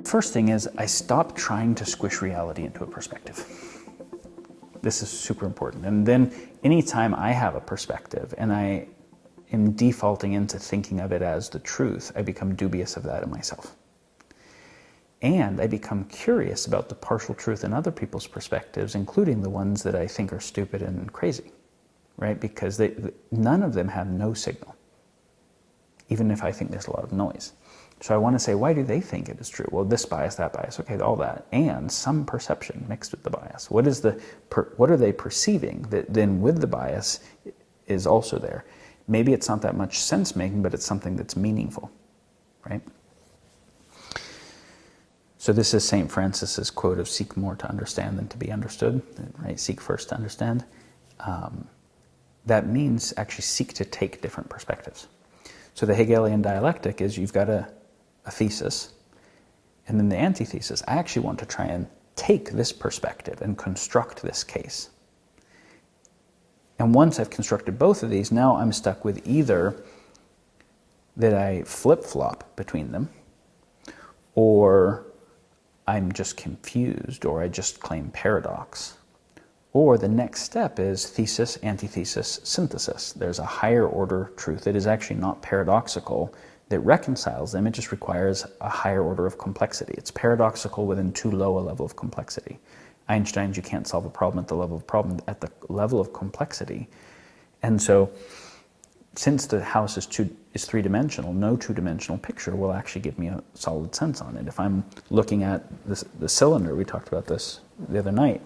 first thing is I stop trying to squish reality into a perspective. This is super important. And then anytime I have a perspective and I am defaulting into thinking of it as the truth, I become dubious of that in myself. And I become curious about the partial truth in other people's perspectives, including the ones that I think are stupid and crazy, right? Because none of them have no signal, even if I think there's a lot of noise. So I want to say, why do they think it is true? Well, this bias, that bias, okay, all that, and some perception mixed with the bias. What are they perceiving that then with the bias is also there? Maybe it's not that much sense-making, but it's something that's meaningful, right? So this is St. Francis's quote of seek more to understand than to be understood, right? Seek first to understand. That means actually seek to take different perspectives. So the Hegelian dialectic is you've got a thesis, and then the antithesis. I actually want to try and take this perspective and construct this case. And once I've constructed both of these, now I'm stuck with either that I flip-flop between them, or I'm just confused, or I just claim paradox. Or the next step is thesis, antithesis, synthesis. There's a higher order truth that is actually not paradoxical that reconciles them. It just requires a higher order of complexity. It's paradoxical within too low a level of complexity. Einstein's, you can't solve a problem at the level of complexity. And so, since the house is three-dimensional, no two-dimensional picture will actually give me a solid sense on it. If I'm looking at the cylinder, we talked about this the other night,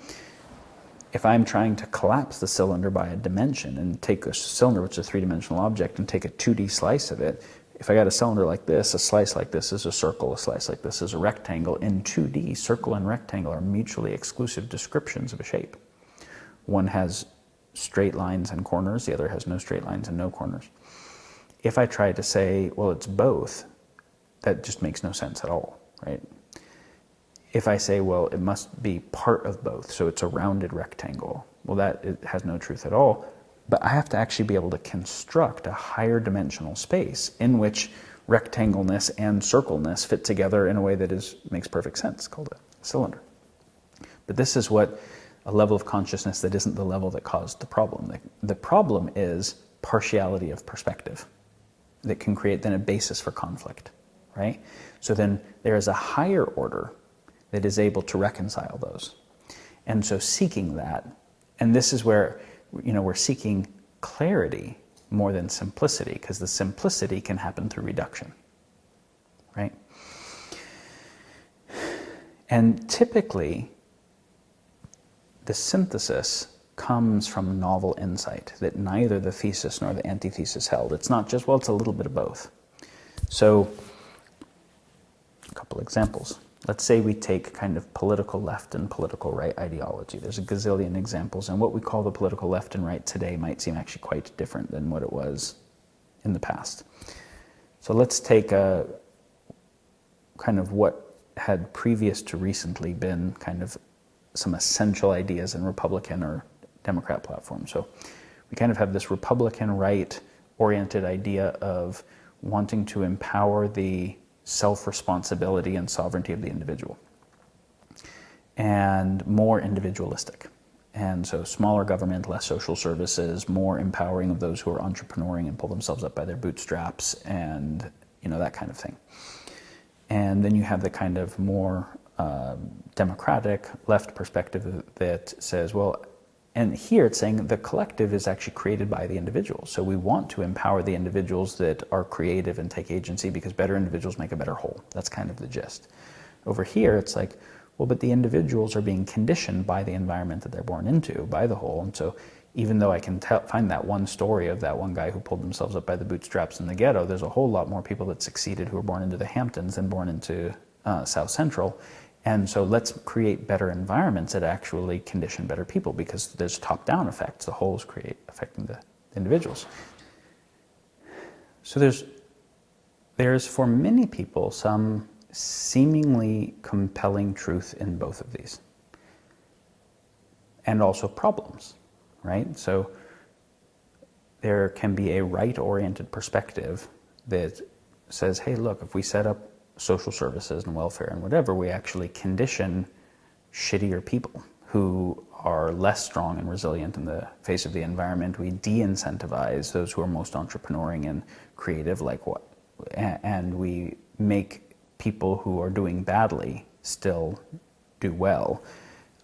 if I'm trying to collapse the cylinder by a dimension and take a cylinder, which is a three-dimensional object, and take a 2D slice of it, if I got a cylinder like this, a slice like this is a circle, a slice like this is a rectangle. In 2D, circle and rectangle are mutually exclusive descriptions of a shape. One has straight lines and corners, the other has no straight lines and no corners. If I try to say, well, it's both, that just makes no sense at all, right? If I say, well, it must be part of both, so it's a rounded rectangle, well, it has no truth at all. But I have to actually be able to construct a higher dimensional space in which rectangleness and circleness fit together in a way that makes perfect sense, called a cylinder. But this is what a level of consciousness that isn't the level that caused the problem. The problem is partiality of perspective that can create then a basis for conflict, right? So then there is a higher order that is able to reconcile those. And so seeking that, and this is where we're seeking clarity more than simplicity, because the simplicity can happen through reduction, right? And typically, the synthesis comes from novel insight that neither the thesis nor the antithesis held. It's not just, well, it's a little bit of both. So, a couple examples. Let's say we take kind of political left and political right ideology. There's a gazillion examples, and what we call the political left and right today might seem actually quite different than what it was in the past. So let's take a kind of what had previous to recently been kind of some essential ideas in Republican or Democrat platforms. So we kind of have this Republican right-oriented idea of wanting to empower the self-responsibility and sovereignty of the individual, and more individualistic. And so smaller government, less social services, more empowering of those who are entrepreneuring and pull themselves up by their bootstraps, and that kind of thing. And then you have the kind of more democratic left perspective that says, well, and here it's saying the collective is actually created by the individual. So we want to empower the individuals that are creative and take agency, because better individuals make a better whole. That's kind of the gist. Over here, it's like, well, but the individuals are being conditioned by the environment that they're born into, by the whole. And so even though I can find that one story of that one guy who pulled themselves up by the bootstraps in the ghetto, there's a whole lot more people that succeeded who were born into the Hamptons than born into South Central. And so let's create better environments that actually condition better people, because there's top-down effects. The wholes affecting the individuals. So there's for many people some seemingly compelling truth in both of these. And also problems, right? So there can be a right-oriented perspective that says, hey, look, if we set up social services and welfare and whatever, we actually condition shittier people who are less strong and resilient in the face of the environment. We de-incentivize those who are most entrepreneuring and creative, and we make people who are doing badly still do well.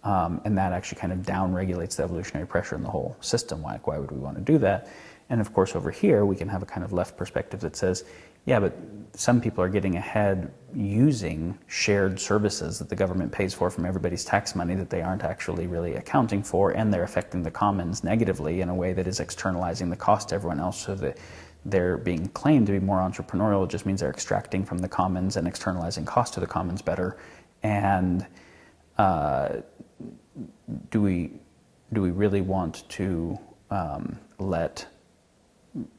And that actually kind of down-regulates the evolutionary pressure in the whole system. Why would we want to do that? And of course, over here, we can have a kind of left perspective that says, yeah, but some people are getting ahead using shared services that the government pays for from everybody's tax money that they aren't actually really accounting for, and they're affecting the commons negatively in a way that is externalizing the cost to everyone else, so that they're being claimed to be more entrepreneurial. It just means they're extracting from the commons and externalizing cost to the commons better. And do we really want to let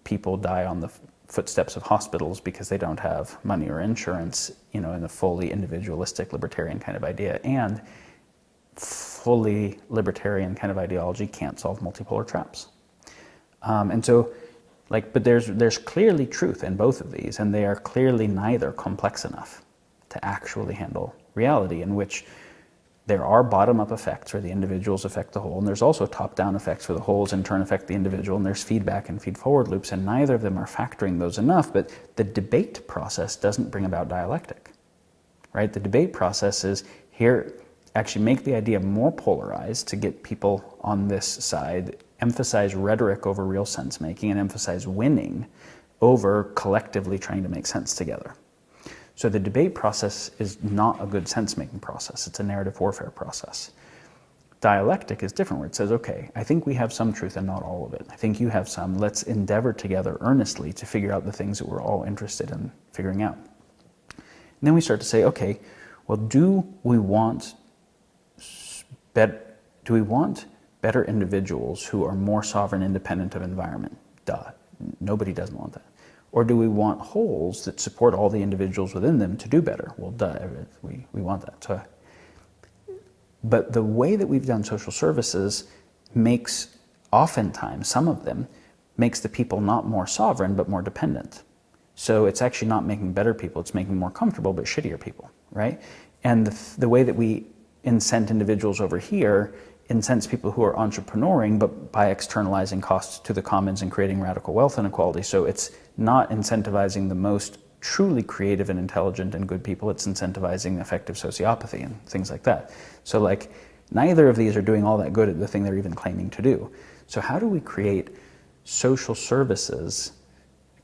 people die on the footsteps of hospitals because they don't have money or insurance, in a fully individualistic libertarian kind of idea? And fully libertarian kind of ideology can't solve multipolar traps. And so, but there's clearly truth in both of these, and they are clearly neither complex enough to actually handle reality, in which there are bottom-up effects where the individuals affect the whole, and there's also top-down effects where the wholes in turn affect the individual, and there's feedback and feed-forward loops, and neither of them are factoring those enough. But the debate process doesn't bring about dialectic, right? The debate process is here, actually make the idea more polarized to get people on this side, emphasize rhetoric over real sense-making, and emphasize winning over collectively trying to make sense together. So the debate process is not a good sense-making process. It's a narrative warfare process. Dialectic is different, where it says, okay, I think we have some truth and not all of it. I think you have some. Let's endeavor together earnestly to figure out the things that we're all interested in figuring out. And then we start to say, okay, well, do we want better individuals who are more sovereign, independent of environment? Duh. Nobody doesn't want that. Or do we want wholes that support all the individuals within them to do better? Well, duh, we want that. So, but the way that we've done social services makes, oftentimes, some of them, makes the people not more sovereign, but more dependent. So it's actually not making better people, it's making more comfortable, but shittier people, right? And the way that we incent individuals over here incents people who are entrepreneuring, but by externalizing costs to the commons and creating radical wealth inequality. So it's not incentivizing the most truly creative and intelligent and good people, it's incentivizing effective sociopathy and things like that. So neither of these are doing all that good at the thing they're even claiming to do. So how do we create social services,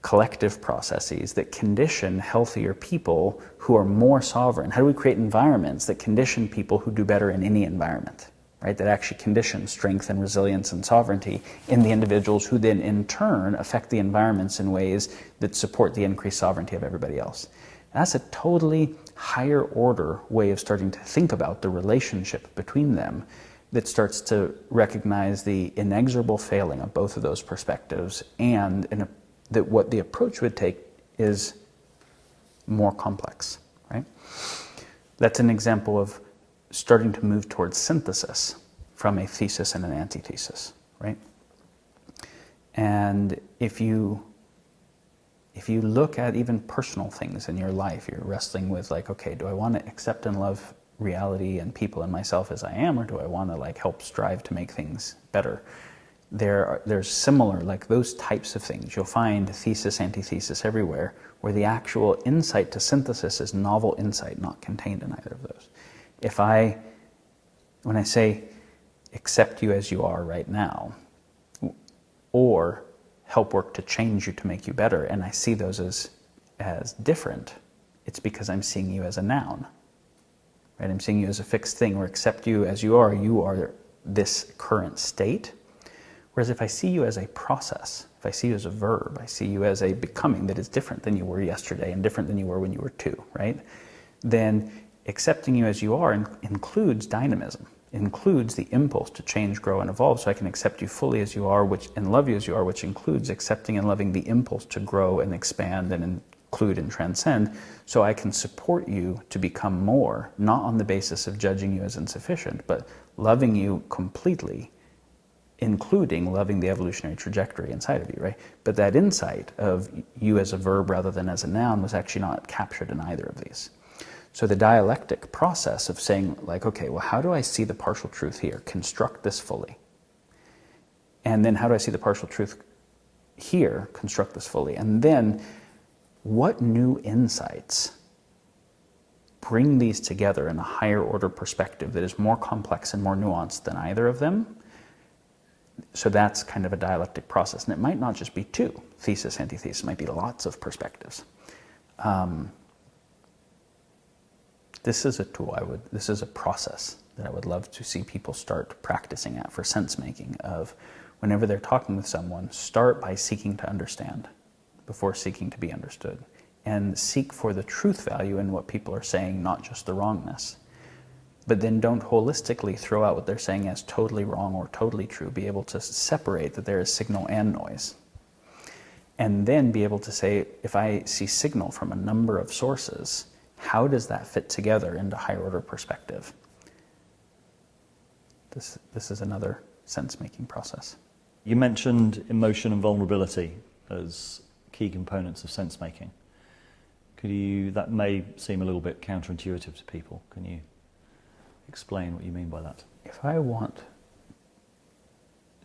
collective processes that condition healthier people who are more sovereign? How do we create environments that condition people who do better in any environment? Right, that actually condition strength and resilience and sovereignty in the individuals, who then in turn affect the environments in ways that support the increased sovereignty of everybody else. And that's a totally higher order way of starting to think about the relationship between them, that starts to recognize the inexorable failing of both of those perspectives, and that what the approach would take is more complex. Right? That's an example of starting to move towards synthesis from a thesis and an antithesis, right? And if you look at even personal things in your life, you're wrestling with okay, do I want to accept and love reality and people and myself as I am, or do I want to help strive to make things better? There's similar, those types of things. You'll find thesis, antithesis everywhere, where the actual insight to synthesis is novel insight not contained in either of those. When I say accept you as you are right now, or help work to change you to make you better, and I see those as different, it's because I'm seeing you as a noun. Right? I'm seeing you as a fixed thing, or accept you as you are this current state. Whereas if I see you as a process, if I see you as a verb, I see you as a becoming that is different than you were yesterday and different than you were when you were 2, right? Then accepting you as you are includes dynamism, includes the impulse to change, grow, and evolve. So I can accept you fully as you are, and love you as you are, which includes accepting and loving the impulse to grow and expand and include and transcend. So I can support you to become more, not on the basis of judging you as insufficient, but loving you completely including loving the evolutionary trajectory inside of you, right? But that insight of you as a verb rather than as a noun was actually not captured in either of these. So the dialectic process of saying, like, okay, well, how do I see the partial truth here? Construct this fully. And then how do I see the partial truth here? Construct this fully. And then what new insights bring these together in a higher order perspective that is more complex and more nuanced than either of them? So that's kind of a dialectic process. And it might not just be two, thesis, antithesis, it might be lots of perspectives. This is a tool this is a process that I would love to see people start practicing at for sense making, of whenever they're talking with someone, start by seeking to understand before seeking to be understood, and seek for the truth value in what people are saying, not just the wrongness. But then don't holistically throw out what they're saying as totally wrong or totally true. Be able to separate that there is signal and noise. And then be able to say, if I see signal from a number of sources, how does that fit together into higher order perspective? This is another sense-making process. You mentioned emotion and vulnerability as key components of sense-making. That may seem a little bit counterintuitive to people. Can you explain what you mean by that? If I want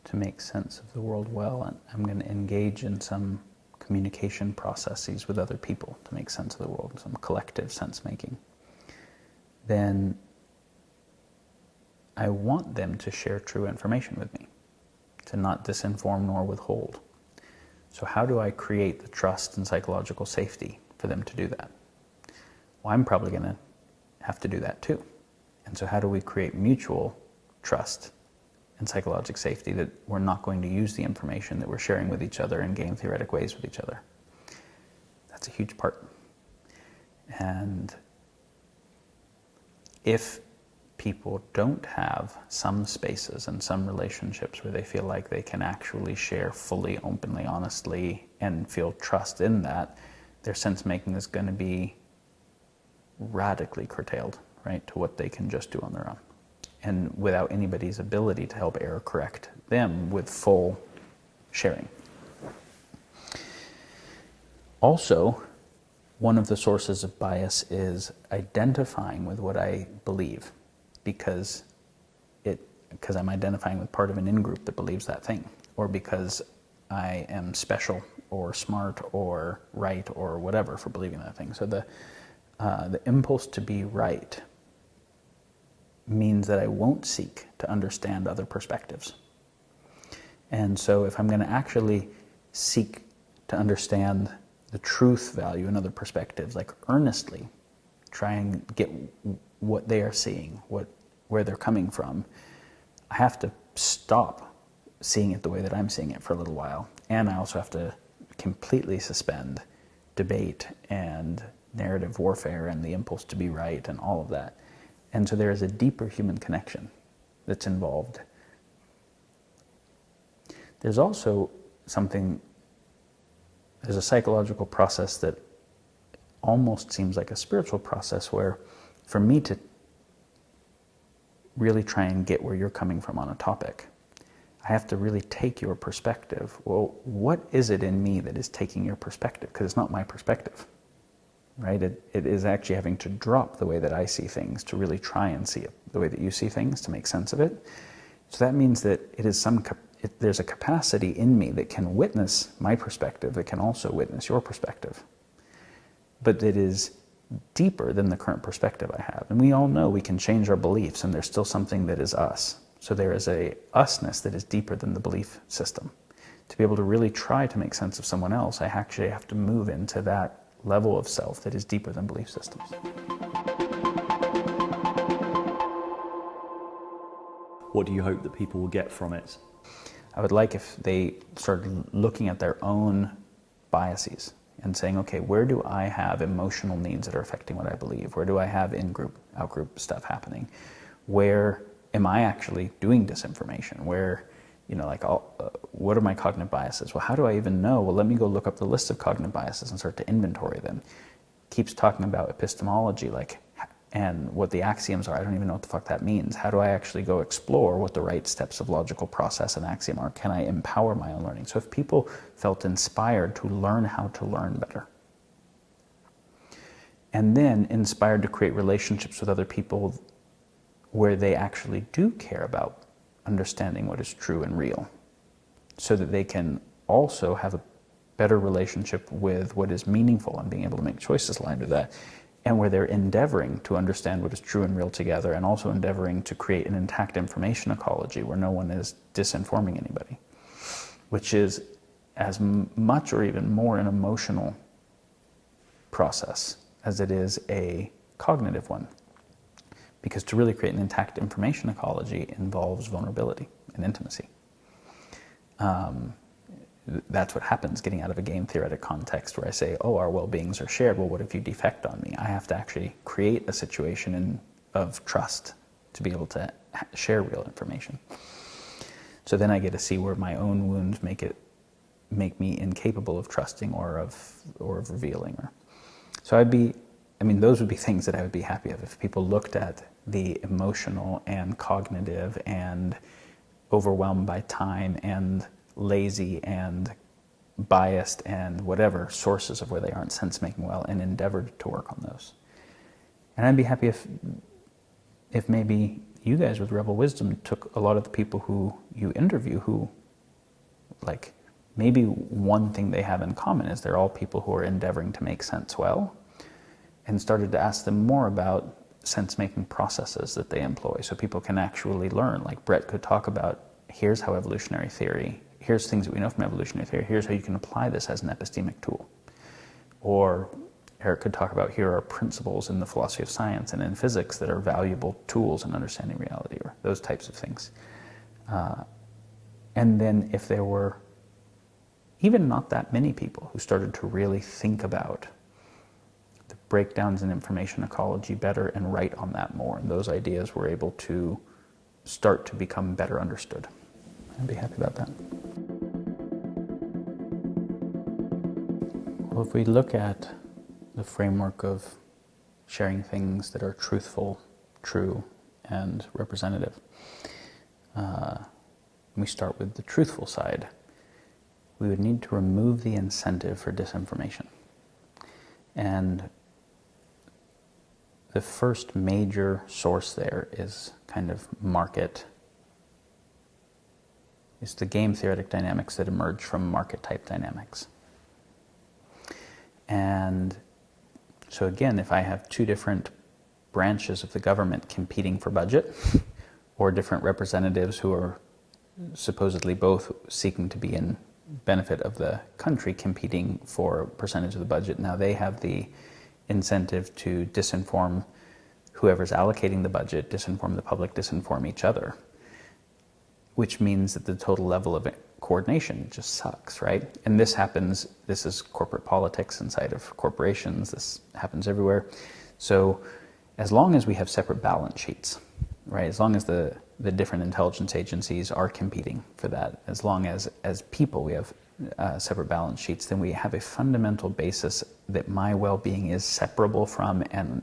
to make sense of the world well, I'm going to engage in some communication processes with other people to make sense of the world, some collective sense-making, then I want them to share true information with me, to not disinform nor withhold. So how do I create the trust and psychological safety for them to do that? Well, I'm probably going to have to do that too. And so how do we create mutual trust and psychological safety that we're not going to use the information that we're sharing with each other in game theoretic ways with each other? That's a huge part. And if people don't have some spaces and some relationships where they feel like they can actually share fully, openly, honestly, and feel trust in that, their sense-making is going to be radically curtailed, right, to what they can just do on their own, and without anybody's ability to help error correct them with full sharing. Also, one of the sources of bias is identifying with what I believe, because I'm identifying with part of an in-group that believes that thing, or because I am special or smart or right or whatever for believing that thing. So the impulse to be right means that I won't seek to understand other perspectives. And so if I'm going to actually seek to understand the truth value in other perspectives, like earnestly try and get what they are seeing, where they're coming from, I have to stop seeing it the way that I'm seeing it for a little while. And I also have to completely suspend debate and narrative warfare and the impulse to be right and all of that. And so there is a deeper human connection that's involved. There's also there's a psychological process that almost seems like a spiritual process, where for me to really try and get where you're coming from on a topic, I have to really take your perspective. Well, what is it in me that is taking your perspective? Because it's not my perspective, right? It is actually having to drop the way that I see things to really try and see it the way that you see things, to make sense of it. So that means that there's a capacity in me that can witness my perspective, that can also witness your perspective, but that is deeper than the current perspective I have. And we all know we can change our beliefs, and there's still something that is us. So there is a usness that is deeper than the belief system. To be able to really try to make sense of someone else, I actually have to move into that level of self that is deeper than belief systems. What do you hope that people will get from it? I would like if they started looking at their own biases and saying, okay, where do I have emotional needs that are affecting what I believe? Where do I have in-group, out-group stuff happening? Where am I actually doing disinformation? Where, what are my cognitive biases? Well, how do I even know? Well, let me go look up the list of cognitive biases and start to inventory them. Keeps talking about epistemology, like and what the axioms are. I don't even know what the fuck that means. How do I actually go explore what the right steps of logical process and axiom are? Can I empower my own learning? So if people felt inspired to learn how to learn better, and then inspired to create relationships with other people where they actually do care about understanding what is true and real, so that they can also have a better relationship with what is meaningful and being able to make choices aligned with that, and where they're endeavoring to understand what is true and real together, and also endeavoring to create an intact information ecology where no one is disinforming anybody, which is as much or even more an emotional process as it is a cognitive one. Because to really create an intact information ecology involves vulnerability and intimacy. That's what happens getting out of a game theoretic context where I say, oh, our well-beings are shared. Well, what if you defect on me? I have to actually create a situation of trust to be able to share real information. So then I get to see where my own wounds make me incapable of trusting or of revealing. So those would be things that I would be happy of if people looked at the emotional and cognitive and overwhelmed by time and lazy and biased and whatever sources of where they aren't sense-making well, and endeavored to work on those. And I'd be happy if maybe you guys with Rebel Wisdom took a lot of the people who you interview who, like, maybe one thing they have in common is they're all people who are endeavoring to make sense well, and started to ask them more about sense-making processes that they employ, so people can actually learn. Like Brett could talk about, here's how evolutionary theory, here's things that we know from evolutionary theory, here's how you can apply this as an epistemic tool. Or Eric could talk about, here are principles in the philosophy of science and in physics that are valuable tools in understanding reality, or those types of things. And then if there were even not that many people who started to really think about the breakdowns in information ecology better and write on that more, and those ideas were able to start to become better understood, I'd be happy about that. Well, if we look at the framework of sharing things that are truthful, true, and representative, we start with the truthful side. We would need to remove the incentive for disinformation. And the first major source there is kind of market. It's the game theoretic dynamics that emerge from market type dynamics. And so again, if I have two different branches of the government competing for budget, or different representatives who are supposedly both seeking to be in benefit of the country competing for a percentage of the budget, now they have the incentive to disinform whoever's allocating the budget, disinform the public, disinform each other, which means that the total level of coordination just sucks, right? And this is corporate politics inside of corporations, this happens everywhere. So as long as we have separate balance sheets, right, as long as the different intelligence agencies are competing for that, as long as people we have separate balance sheets, then we have a fundamental basis that my well-being is separable from and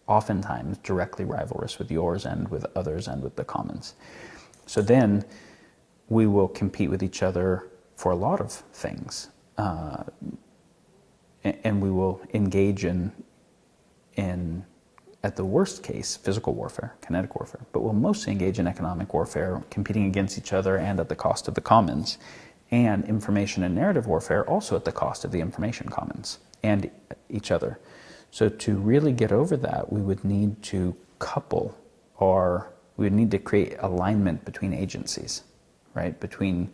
oftentimes directly rivalrous with yours and with others and with the commons. So then we will compete with each other for a lot of things, and we will engage in at the worst case, physical warfare, kinetic warfare, but we'll mostly engage in economic warfare, competing against each other and at the cost of the commons, and information and narrative warfare also at the cost of the information commons and each other. So to really get over that, we would need to we would need to create alignment between agencies, right? Between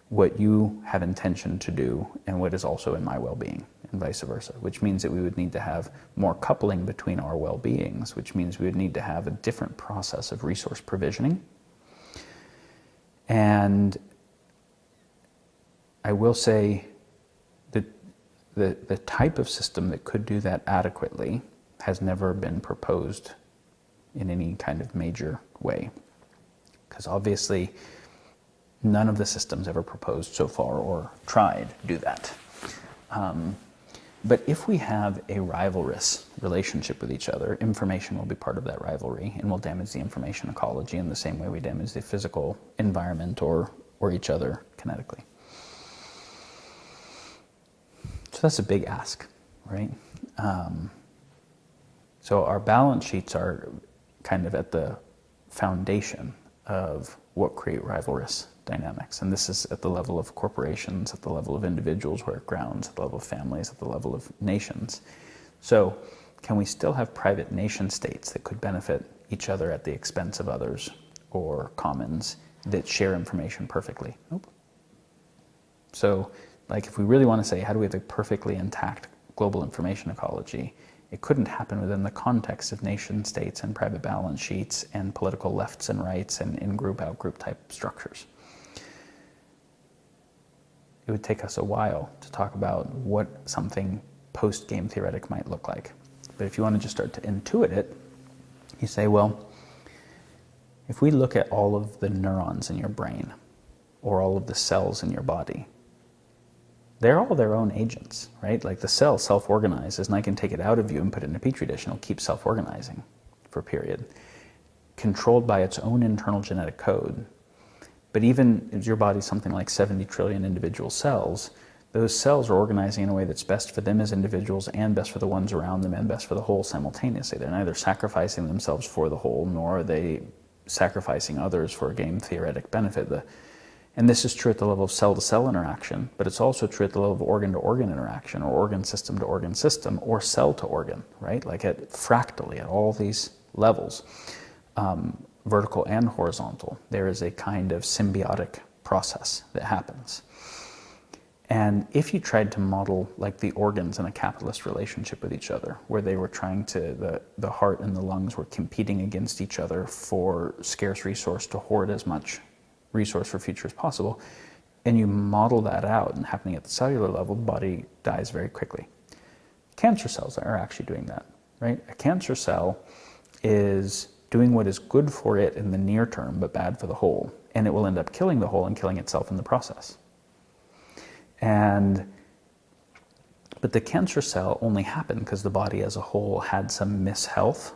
what you have intention to do and what is also in my well-being, and vice versa, which means that we would need to have more coupling between our well-beings, which means we would need to have a different process of resource provisioning. And I will say that the type of system that could do that adequately has never been proposed in any kind of major way, because obviously none of the systems ever proposed so far or tried to do that. But if we have a rivalrous relationship with each other, information will be part of that rivalry and will damage the information ecology in the same way we damage the physical environment or each other kinetically. So that's a big ask, right? So our balance sheets are kind of at the foundation of what create rivalrous dynamics. And this is at the level of corporations, at the level of individuals where it grounds, at the level of families, at the level of nations. So can we still have private nation states that could benefit each other at the expense of others, or commons that share information perfectly? Nope. So like if we really want to say, how do we have a perfectly intact global information ecology? It couldn't happen within the context of nation states and private balance sheets and political lefts and rights and in-group, out-group type structures. It would take us a while to talk about what something post-game theoretic might look like. But if you want to just start to intuit it, you say, well, if we look at all of the neurons in your brain or all of the cells in your body, they're all their own agents, right? Like the cell self-organizes, and I can take it out of you and put it in a petri dish, and it'll keep self-organizing for a period, controlled by its own internal genetic code. But even if your body's something like 70 trillion individual cells, those cells are organizing in a way that's best for them as individuals and best for the ones around them and best for the whole simultaneously. They're neither sacrificing themselves for the whole, nor are they sacrificing others for a game theoretic benefit. And this is true at the level of cell-to-cell interaction, but it's also true at the level of organ-to-organ interaction, or organ system-to-organ system, or cell-to-organ, right? Like fractally at all these levels, vertical and horizontal, there is a kind of symbiotic process that happens. And if you tried to model like the organs in a capitalist relationship with each other, where they were trying to, the heart and the lungs were competing against each other for scarce resource to hoard as much resource for future as possible, and you model that out and happening at the cellular level, the body dies very quickly. Cancer cells are actually doing that, right? A cancer cell is doing what is good for it in the near term, but bad for the whole, and it will end up killing the whole and killing itself in the process. But the cancer cell only happened because the body as a whole had some mishealth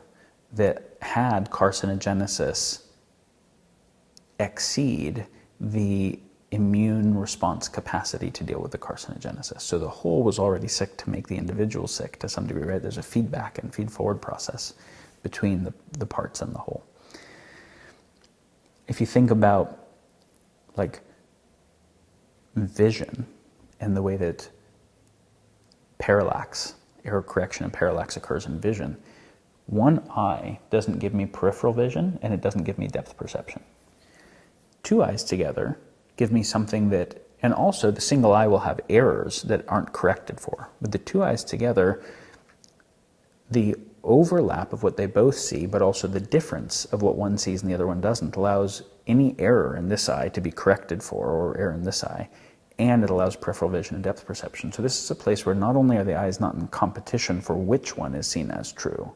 that had carcinogenesis exceed the immune response capacity to deal with the carcinogenesis. So the whole was already sick to make the individual sick to some degree, right? There's a feedback and feed-forward process between the parts and the whole. If you think about like vision and the way that parallax, error correction and parallax occurs in vision, one eye doesn't give me peripheral vision and it doesn't give me depth perception. Two eyes together give me something that, and also the single eye will have errors that aren't corrected for. With the two eyes together, the overlap of what they both see, but also the difference of what one sees and the other one doesn't, allows any error in this eye to be corrected for, or error in this eye, and it allows peripheral vision and depth perception. So this is a place where not only are the eyes not in competition for which one is seen as true,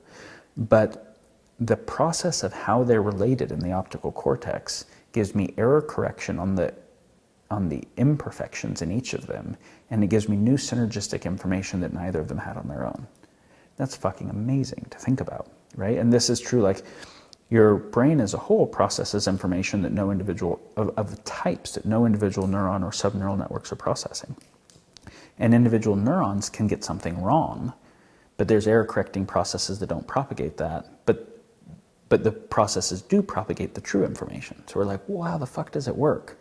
but the process of how they're related in the optical cortex gives me error correction on the imperfections in each of them, and it gives me new synergistic information that neither of them had on their own. That's fucking amazing to think about, right? And this is true, like your brain as a whole processes information that no individual, of types that no individual neuron or subneural networks are processing. And individual neurons can get something wrong, but there's error correcting processes that don't propagate that, but the processes do propagate the true information. So we're like, well, how the fuck does it work?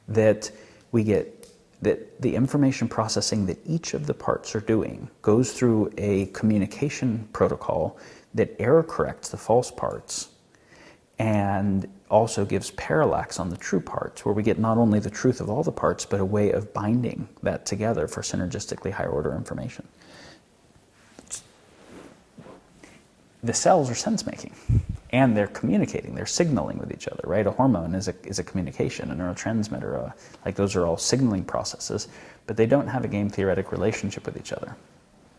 That we get that the information processing that each of the parts are doing goes through a communication protocol that error corrects the false parts and also gives parallax on the true parts, where we get not only the truth of all the parts, but a way of binding that together for synergistically higher order information. The cells are sense-making, and they're communicating, they're signaling with each other, right? A hormone is a communication, a neurotransmitter, like those are all signaling processes, but they don't have a game theoretic relationship with each other,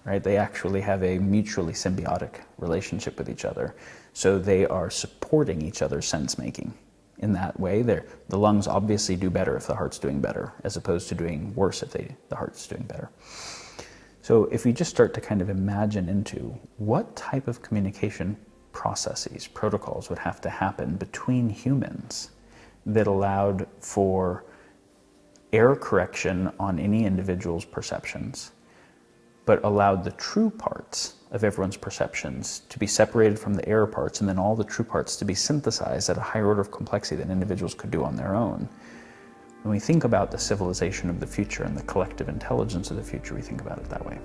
right? They actually have a mutually symbiotic relationship with each other. So they are supporting each other's sense-making. In that way, the lungs obviously do better if the heart's doing better, as opposed to doing worse if the heart's doing better. So if we just start to kind of imagine into what type of communication processes, protocols would have to happen between humans that allowed for error correction on any individual's perceptions, but allowed the true parts of everyone's perceptions to be separated from the error parts, and then all the true parts to be synthesized at a higher order of complexity than individuals could do on their own. When we think about the civilization of the future and the collective intelligence of the future, we think about it that way.